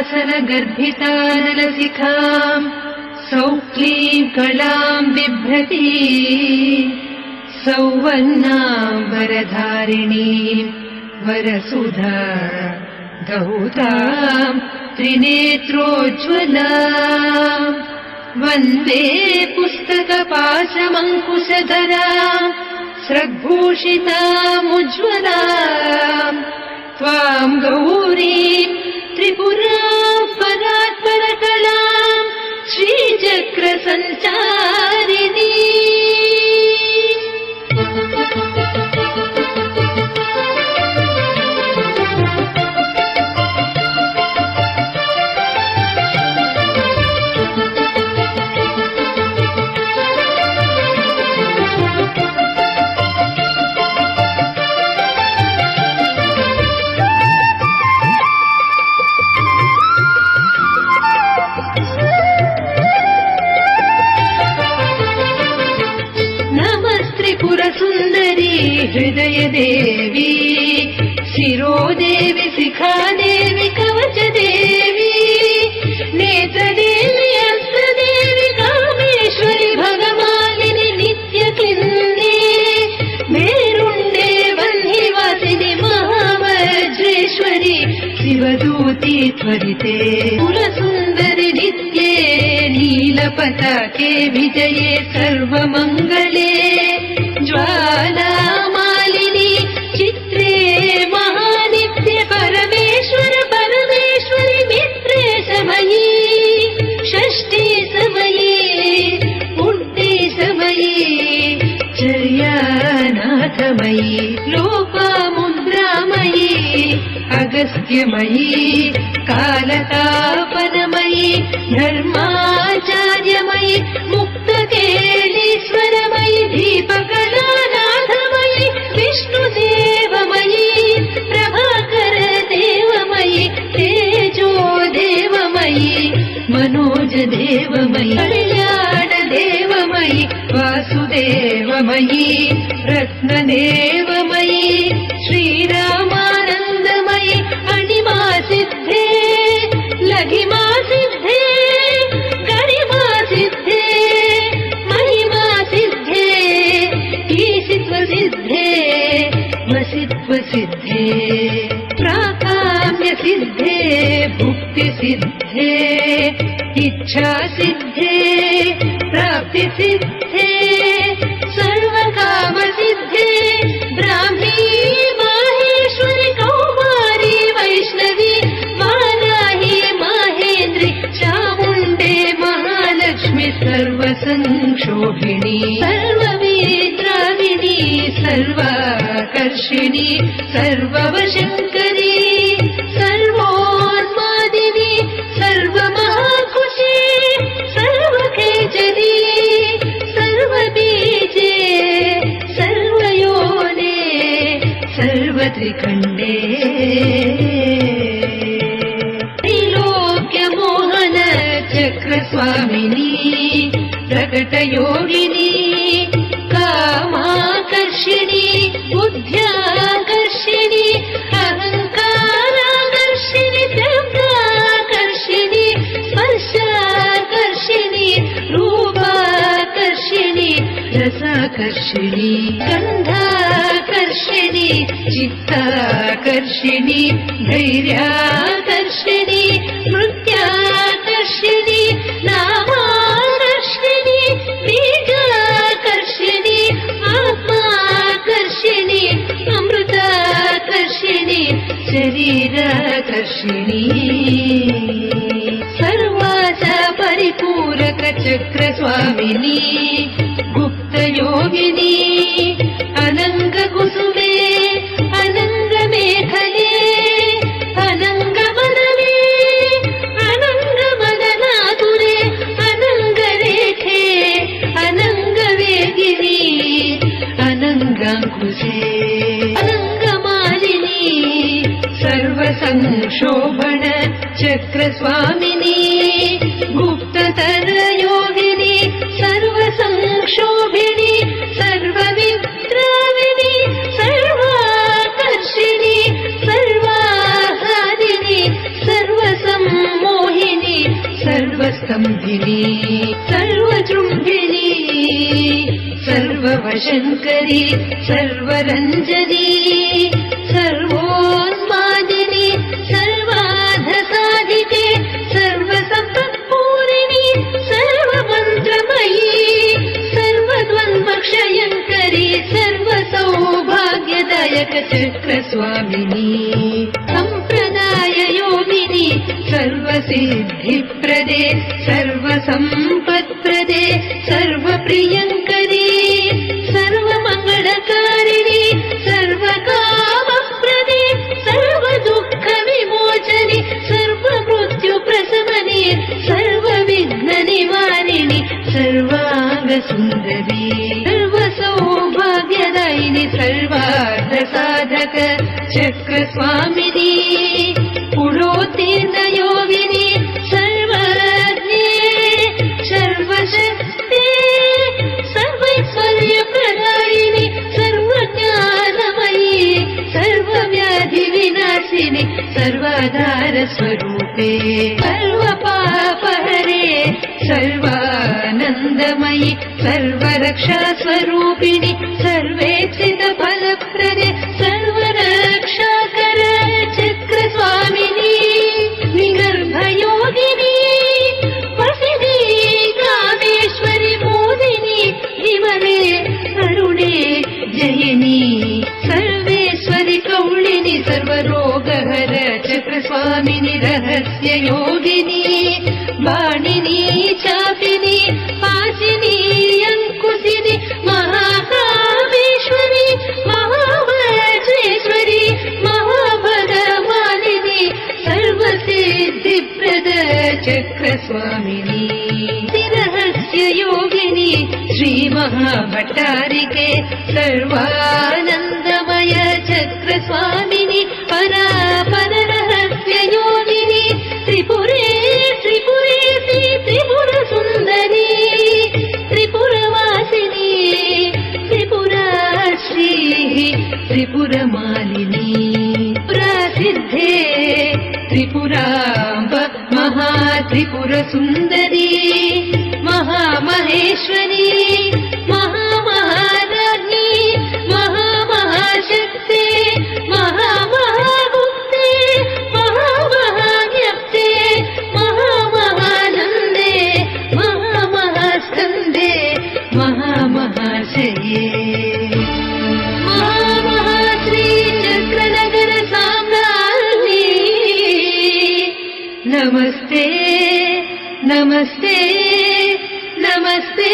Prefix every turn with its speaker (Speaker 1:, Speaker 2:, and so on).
Speaker 1: मकरासन गर्भितानलशिखाम् सौक्लीम् कलाम् बिभ्रती सौवर्णाम् वरधारिणीम् वरसुधा धौताम् त्रिनेत्रोज्ज्वलाम् वन्दे पुस्तकपाशमङ्कुशधराम् स्रग्भूषितामुज्ज्वलाम् त्वाम् गौरीम् त्रिपुराम् परात्परकलाम् श्रीचक्रसञ्चारिणी हृदय देवी शिरोदेवी शिखादेवी कवचदेवी नेत्रदेवी हस्तदेवी कामेश्वरी भगमालिनी नित्यक्लिन्दे मेरुण्डे वह्निवासिनि महावज्रेश्वरी शिवदूती त्वरिते कुलसुन्दरि नित्ये नीलपताके विजये सर्वमङ्गले ज्वालामालिनी चित्रे महानित्य परमेश्वर परमेश्वरि मित्रे समये षष्ठी समये पुण्ये समये चर्यानाथमयी लोपामुद्रामयी अगस्त्यमयी कालतापनमयी धर्माचार्यमयी मुक्तकेलीश्वरमयी दीपकलानाथमयी विष्णुदेवमयी प्रभाकर देवमयी तेजो देवमयी मनोज देवमयी कल्याण देवमयी वासुदेवमयी रत्नदेवमयी श्रीरामानन्दमयी अणिमा सिद्धे लघिमा सिद्धे गरिमा सिद्धे महिमा सिद्धे ईशित्व सिद्धे वसित्व सिद्धे प्राकाम्य सिद्धे भुक्ति सिद्धे इच्छा सिद्धे प्राप्ति सिद्धे सर्वकाम सिद्धे ब्राह्मी माहेश्वरी कौमारी वैष्णवी वाराही माहेन्द्री चामुण्डे महालक्ष्मी सर्वसंक्षोभिणी सर्ववेद्राविणी सर्वाकर्षिणी सर्ववशङ्करी सर्वोन्मादिनी सर्वमहाकुशी सर्वखेचरी सर्वबीजे सर्वयोने सर्वत्रिखण्डे त्रैलोक्यमोहन चक्रस्वामिनी प्रकटयोगिनी कामाकर्षिणी बुद्ध्याकर्षिणी अहङ्काराकर्षिणी द्रव्याकर्षिणी स्पर्शाकर्षिणी रूपाकर्षिणी रसाकर्षिणी गन्धाकर्षिणी चित्ताकर्षिणी धैर्याकर्षिणी नृत्याकर्षिणी नामाकर्षिणी बीजाकर्षिणी आत्माकर्षिणी अमृताकर्षिणी शरीराकर्षिणी सर्वाचा परिपूरक चक्रस्वामिनी गुप्तयोगिनी अनङ्गकुसुमे अनङ्गमेखले अनङ्गमदने अनङ्गमदनातुरे अनङ्गरेखे अनङ्गवेगिनी अनङ्गाङ्कुशे अनङ्गमालिनी सर्वसंक्षोभण चक्रस्वामिनी गुप्ततरयोगिनी सर्वसंक्षोभिणी सर्वविद्राविणी सर्वाकर्षिणी सर्वाहारिणी सर्वसम्मोहिनी सर्वशङ्करी सर्वरञ्जनी सर्वोन्मादिनी सर्वाधसाधिके सर्वसम्पत्पूरिणी सर्वमन्त्रमयी सर्वद्वन्द्वक्षयङ्करी सर्वसौभाग्यदायक चक्रस्वामिनी सम्प्रदाय योगिनी सर्वसिद्धिप्रदे सर्वसम्पत्प्रदे सर्वप्रियङ्करी सर्वमङ्गलकारिणी सर्वकामप्रदे सर्वदुःखविमोचनि सर्वमृत्युप्रशमने सर्वविघ्ननिवारिणि सर्वाङ्गसुन्दरी सर्वसौभाग्यदायिनि सर्वार्थसाधक चक्रस्वामिनी पुरोत्तीर्णयोगिनी सर्वज्ञे सर्वशक्ते सर्वैश्वर्यप्रदायिनि सर्वज्ञानमयी सर्वव्याधिविनाशिनि सर्वाधारस्वरूपे सर्वपापहरे सर्वानन्दमयि सर्वरक्षास्वरूपिणि सर्वेक्षितफलप्रदे सर्वरक्षाकर चक्रस्वामिनी विगर्भयोगिनी वसिनी कामेश्वरि मोदिनी हिमने अरुणे जयिनी सर्वेश्वरि कौलिनि सर्वरोगहर चक्रस्वामिनि रहस्ययोगिनी वाणिनी चापिनी पाशिनी अंकुशिनी महाकामेश्वरी महावज्रेश्वरी महाभगवानिनी सर्वसिद्धिप्रद चक्रस्वामिनी रहस्ययोगिनी श्रीमहाभट्टारिके सर्वानन्दमय चक्रस्वामिनी परापररहस्ययोगिनी त्रिपुरे त्रिपुरेशी त्रिपुरसुन्दरी त्रिपुरवासिनी त्रिपुराश्रीः त्रिपुरमालिनी प्रसिद्धे त्रिपुराम्ब महात्रिपुरसुन्दरी महामहेश्वरी महामहाराज्ञी महामहाशक्ते महामहागुप्ते महामहाज्ञप्ते महामहानन्दे महामहास्कन्दे महामहाशये महामहाश्रीचक्रनगर साम्राज्ञी नमस्ते नमस्ते नमस्ते